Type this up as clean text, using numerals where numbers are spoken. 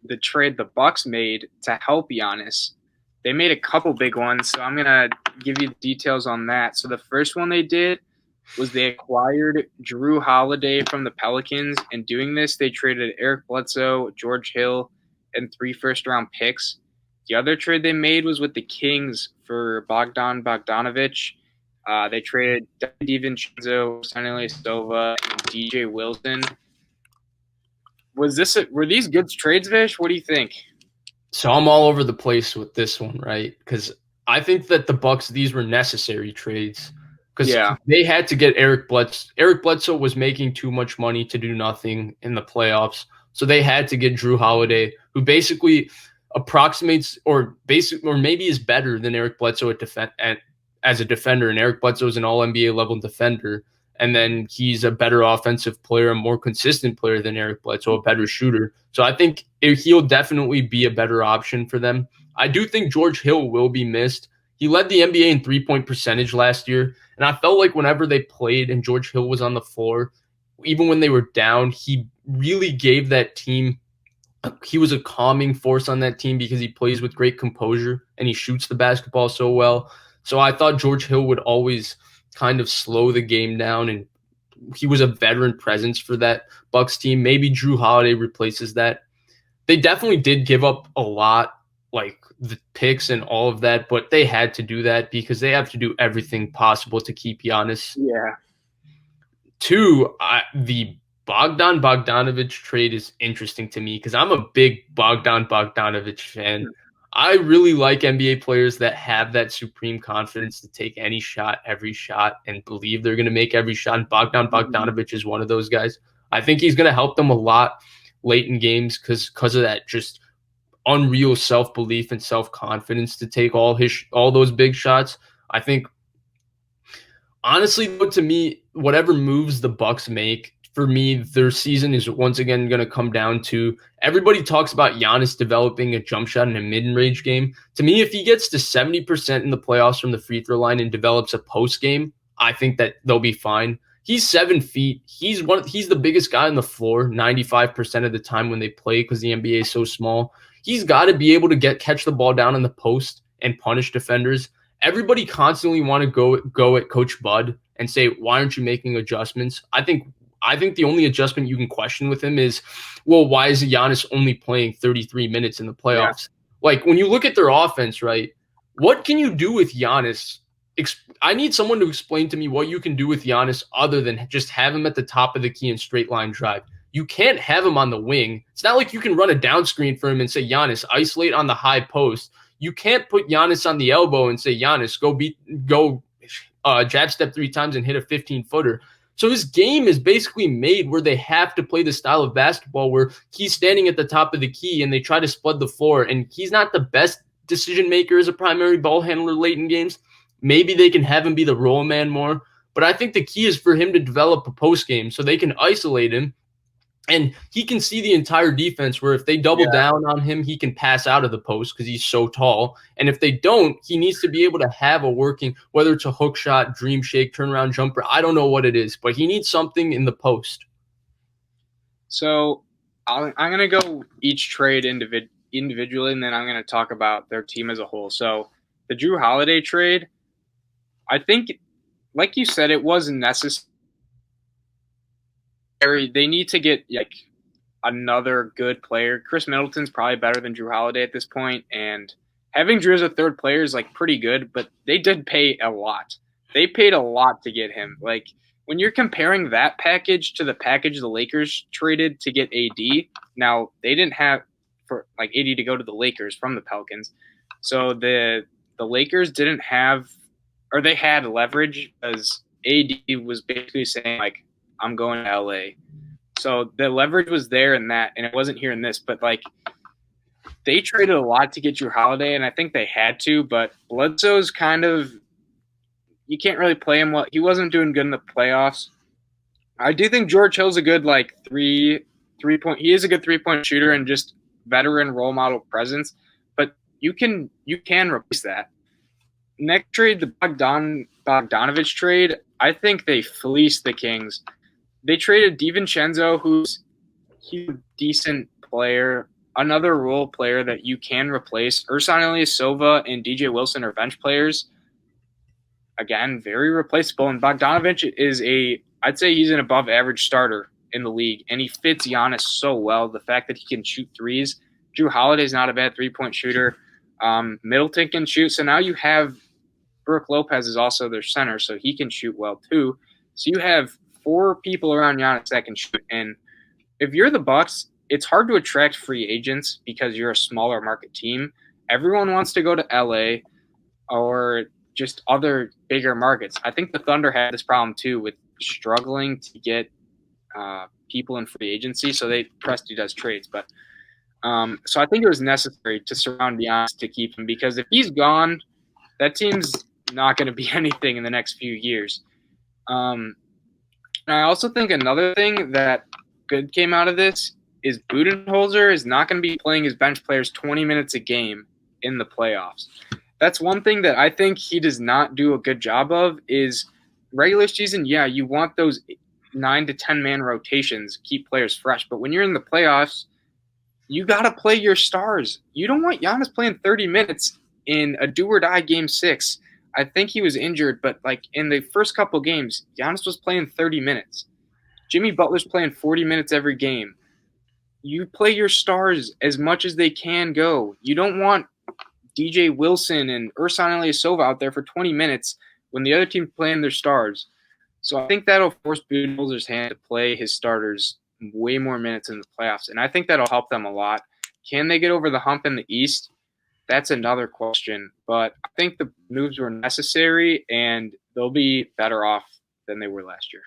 the trade the Bucks made to help Giannis. They made a couple big ones, so I'm gonna give you the details on that. So the first one they did was they acquired Drew Holiday from the Pelicans. And doing this, they traded Eric Bledsoe, George Hill, and 3 first-round picks. The other trade they made was with the Kings for Bogdan Bogdanovic. They traded DiVincenzo, Sonny Sova, and DJ Wilson. Were these good trades, Vish? What do you think? So I'm all over the place with this one, right? Because I think that the Bucks, these were necessary trades because they had to get Eric Bledsoe. Eric Bledsoe was making too much money to do nothing in the playoffs, so they had to get Drew Holiday, who basically approximates or maybe is better than Eric Bledsoe as a defender. And Eric Bledsoe is an All NBA level defender. And then he's a better offensive player, a more consistent player than Eric Bledsoe, a better shooter. So I think he'll definitely be a better option for them. I do think George Hill will be missed. He led the NBA in three-point percentage last year. And I felt like whenever they played and George Hill was on the floor, even when they were down, he really gave that team – he was a calming force on that team because he plays with great composure and he shoots the basketball so well. So I thought George Hill would always – kind of slow the game down, and he was a veteran presence for that Bucks team. Maybe Drew Holiday replaces that. They definitely did give up a lot, like the picks and all of that, but they had to do that because they have to do everything possible to keep Giannis. Yeah. Two, the Bogdan Bogdanovic trade is interesting to me because I'm a big Bogdan Bogdanovic fan. I really like NBA players that have that supreme confidence to take any shot, every shot, and believe they're going to make every shot. And Bogdan Bogdanovic is one of those guys. I think he's going to help them a lot late in games because of that just unreal self-belief and self-confidence to take all those big shots. I think, honestly, to me, whatever moves the Bucks make, for me, their season is once again going to come down to everybody talks about Giannis developing a jump shot in a mid-range game. To me, if he gets to 70% in the playoffs from the free throw line and develops a post game, I think that they'll be fine. He's 7 feet. He's the biggest guy on the floor 95% of the time when they play because the NBA is so small. He's got to be able to catch the ball down in the post and punish defenders. Everybody constantly want to go at Coach Bud and say, why aren't you making adjustments? I think the only adjustment you can question with him is, well, why is Giannis only playing 33 minutes in the playoffs? Yeah. Like, when you look at their offense, right, what can you do with Giannis? I need someone to explain to me what you can do with Giannis other than just have him at the top of the key and straight line drive. You can't have him on the wing. It's not like you can run a down screen for him and say, Giannis, isolate on the high post. You can't put Giannis on the elbow and say, Giannis, go jab step 3 times and hit a 15-footer. So his game is basically made where they have to play the style of basketball where he's standing at the top of the key and they try to split the floor. And he's not the best decision maker as a primary ball handler late in games. Maybe they can have him be the roll man more. But I think the key is for him to develop a post game so they can isolate him. And he can see the entire defense where if they double down on him, he can pass out of the post because he's so tall. And if they don't, he needs to be able to have a working, whether it's a hook shot, dream shake, turnaround jumper. I don't know what it is, but he needs something in the post. So I'm going to go each trade individually, and then I'm going to talk about their team as a whole. So the Drew Holiday trade, I think, like you said, it wasn't necessary. They need to get like another good player. Chris Middleton's probably better than Drew Holiday at this point, and having Drew as a third player is like pretty good, but they did pay a lot. They paid a lot to get him. Like, when you're comparing that package to the package the Lakers traded to get AD, now they didn't have for like AD to go to the Lakers from the Pelicans. So the Lakers didn't have, or they had leverage as AD was basically saying like, I'm going to LA. So the leverage was there in that, and it wasn't here in this. But like, they traded a lot to get Drew Holiday, and I think they had to. But Bledsoe's kind of, you can't really play him well. He wasn't doing good in the playoffs. I do think George Hill's a good like three-point. He is a good 3-point shooter and just veteran role model presence. But you can replace that. Next trade, the Bogdanovic trade. I think they fleeced the Kings. They traded DiVincenzo, who's a decent player. another role player that you can replace. Ersan Ilyasova and DJ Wilson are bench players. Again, very replaceable. And Bogdanovich is I'd say he's an above average starter in the league, and he fits Giannis so well. The fact that he can shoot threes. Jrue Holiday's not a bad 3-point shooter. Middleton can shoot. So now you have Brook Lopez is also their center, so he can shoot well too. So you have 4 people around Giannis that can shoot. And if you're the Bucks, it's hard to attract free agents because you're a smaller market team. Everyone wants to go to LA or just other bigger markets. I think the Thunder had this problem too with struggling to get people in free agency, so Presti does trades. But so I think it was necessary to surround Giannis to keep him, because if he's gone, that team's not going to be anything in the next few years. And I also think another thing that good came out of this is Budenholzer is not going to be playing his bench players 20 minutes a game in the playoffs. That's one thing that I think he does not do a good job of is regular season. Yeah, you want those 9 to 10 man rotations, keep players fresh. But when you're in the playoffs, you got to play your stars. You don't want Giannis playing 30 minutes in a do or die game 6. I think he was injured, but like in the first couple games, Giannis was playing 30 minutes. Jimmy Butler's playing 40 minutes every game. You play your stars as much as they can go. You don't want DJ Wilson and Ersan Ilyasova out there for 20 minutes when the other team's playing their stars. So I think that'll force Budenholzer's hand to play his starters way more minutes in the playoffs, and I think that'll help them a lot. Can they get over the hump in the East? That's another question, but I think the moves were necessary, and they'll be better off than they were last year.